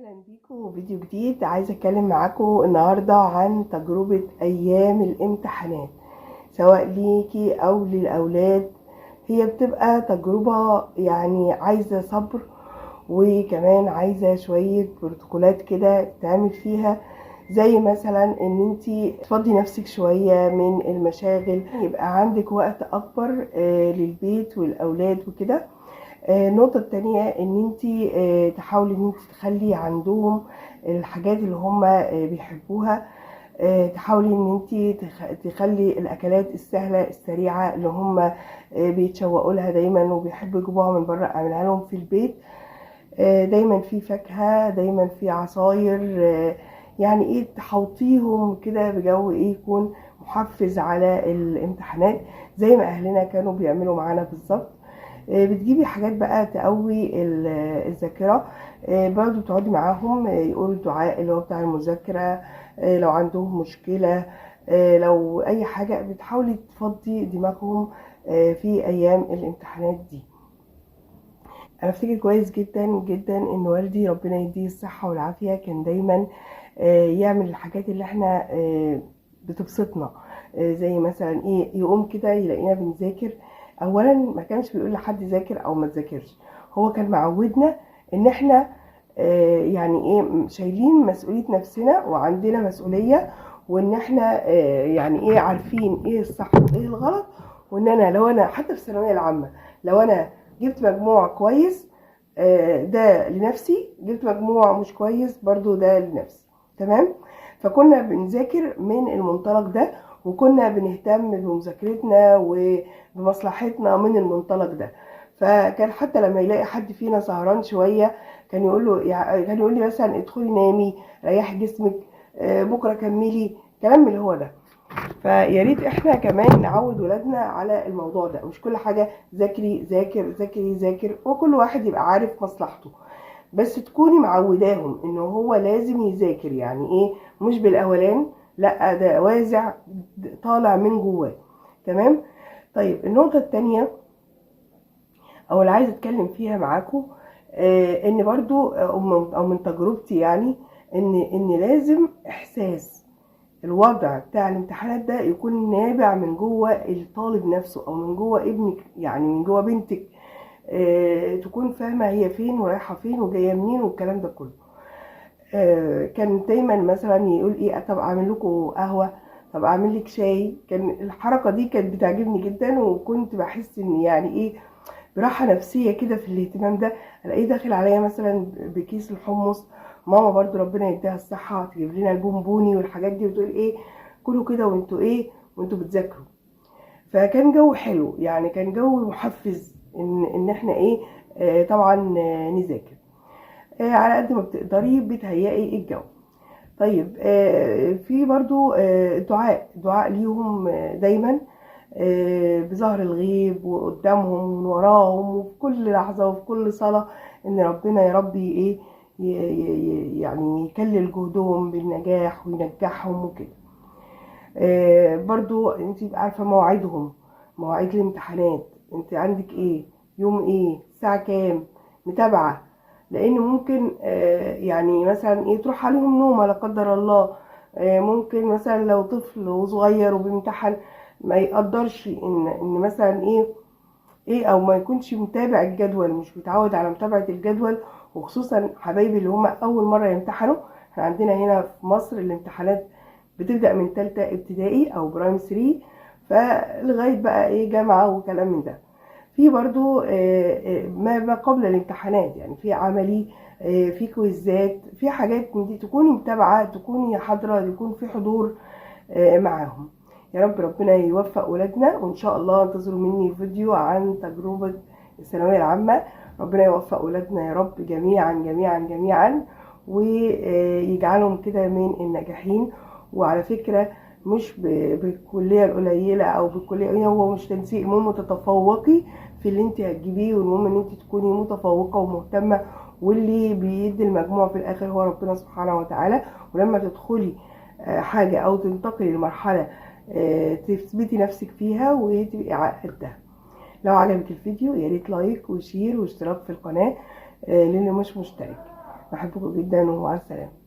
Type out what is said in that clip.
اهلا بيكم فيديو جديد. عايزه اتكلم معاكم النهارده عن تجربه ايام الامتحانات سواء ليكي او للاولاد. هي بتبقى تجربه يعني عايزه صبر، وكمان عايزه شويه بروتوكولات كده تعمل فيها، زي مثلا ان انتي تفضي نفسك شويه من المشاغل، يبقى عندك وقت اكبر للبيت والاولاد وكده. النقطة التانية ان انتي تحاولي ان انتي تخلي عندهم الحاجات اللي هم بيحبوها. تحاولي ان انتي تخلي الاكلات السهلة السريعة اللي هم بيتشوقوا لها دايما وبيحبوا يجيبوها من بره اعملها لهم في البيت. دايما في فاكهة، دايما في عصاير، يعني ايه تحوطيهم كده بجو ايه يكون محفز على الامتحانات زي ما اهلنا كانوا بيعملوا معانا بالظبط. بتجيبي حاجات بقى تقوي الذاكرة. برضو تقعدي معاهم يقولوا الدعاء اللي هو بتاع المذاكرة. لو عندهم مشكلة، لو اي حاجة بتحاولي تفضي دماغهم في ايام الامتحانات دي. انا افتكر كويس جدا جدا ان والدي ربنا يديه الصحة والعافية كان دايما يعمل الحاجات اللي احنا بتبسطنا. زي مثلا ايه، يقوم كده يلاقينا بنذاكر. اولا ما كانش بيقول لحد ذاكر او ما تذاكرش، هو كان معودنا ان احنا يعني ايه شايلين مسؤولية نفسنا وعندنا مسؤولية، وان احنا يعني ايه عارفين ايه الصح وايه الغلط. وان انا لو انا حتى في الثانوية العامة لو انا جبت مجموع كويس ده لنفسي، جبت مجموع مش كويس برضو ده لنفسي. تمام. فكنا بنذاكر من المنطلق ده، وكنا بنهتم بمذاكرتنا وبمصلحتنا من المنطلق ده. فكان حتى لما يلاقي حد فينا سهران شوية كان يقول له، كان يقول لي مثلا ادخلي نامي ريحي جسمك، بكرة كملي، كلام اللي هو ده. فيا ريت احنا كمان نعود ولادنا على الموضوع ده، مش كل حاجه ذاكري ذاكر ذاكري ذاكر، وكل واحد يبقى عارف مصلحته، بس تكوني معوداهم انه هو لازم يذاكر. يعني ايه مش بالاولان، لا ده وازع طالع من جواه. تمام. طيب النقطه التانية او اللي عايزه اتكلم فيها معاكم ان برضو او من تجربتي، يعني ان لازم احساس الوضع بتاع الامتحانات ده يكون نابع من جوه الطالب نفسه او من جوه ابنك، يعني من جوه بنتك. تكون فاهمه هي فين ورايحه فين وجايه منين والكلام ده كله. كان دايما مثلا يقول ايه، طب اعمل لكم قهوه، طب اعمل لك شاي. كان الحركه دي كانت بتعجبني جدا، وكنت بحس ان يعني ايه براحه نفسيه كده في الاهتمام ده. الاقيه داخل عليا مثلا بكيس الحمص، ماما برضو ربنا يديها الصحه تجيب لنا البونبوني والحاجات دي وتقول ايه كلوا كده وانتوا ايه وانتوا بتذاكروا. فكان جو حلو، يعني كان جو محفز ان احنا ايه طبعا نذاكر على قد ما بتقدري بتهيئي الجو. طيب في برضو دعاء ليهم دايما بظهر الغيب وقدامهم ومن وراهم وفي كل لحظة وفي كل صلاة، ان ربنا يا ربي ايه يعني يكلل جهدهم بالنجاح وينجحهم وكده. برضو انت عارفة مواعيدهم، مواعيد الامتحانات، انت عندك ايه يوم ايه الساعة كام، متابعة. لان ممكن يعني مثلا ايه تروح عليهم نومة لا قدر الله. ممكن مثلا لو طفل صغير وبيمتحن ما يقدرش ان مثلا ايه او ما يكونش متابع الجدول، مش متعود على متابعة الجدول. وخصوصا حبايبي اللي هم اول مرة يمتحنوا، احنا عندنا هنا في مصر الامتحانات بتبدأ من تالتة ابتدائي او برايم 3 فلغاية بقى ايه جامعة وكلام من ده. في برضو ما قبل الامتحانات، يعني في عملي، في كويزات، في حاجات من دي تكوني متابعة، تكوني حاضرة، يكون في حضور معاهم. يا رب ربنا يوفق ولادنا، وان شاء الله انتظروا مني فيديو عن تجربة الثانوية العامة. ربنا يوفق ولادنا يا رب جميعا جميعا جميعا، ويجعلهم كده من الناجحين. وعلى فكرة مش بالكلية القليلة او بالكلية، هو مش تنسيق، المهم تتفوقي في اللي انت هتجيبيه، والمهم ان انت تكوني متفوقة ومهتمة، واللي بيدي المجموع في الاخر هو ربنا سبحانه وتعالى. ولما تدخلي حاجة او تنتقلي لمرحلة تثبتي نفسك فيها وتبقي قدها. لو عجبك الفيديو يا ريت لايك وشير واشتراك في القناة للي مش مشترك. بحبكم جدا ومع السلامة.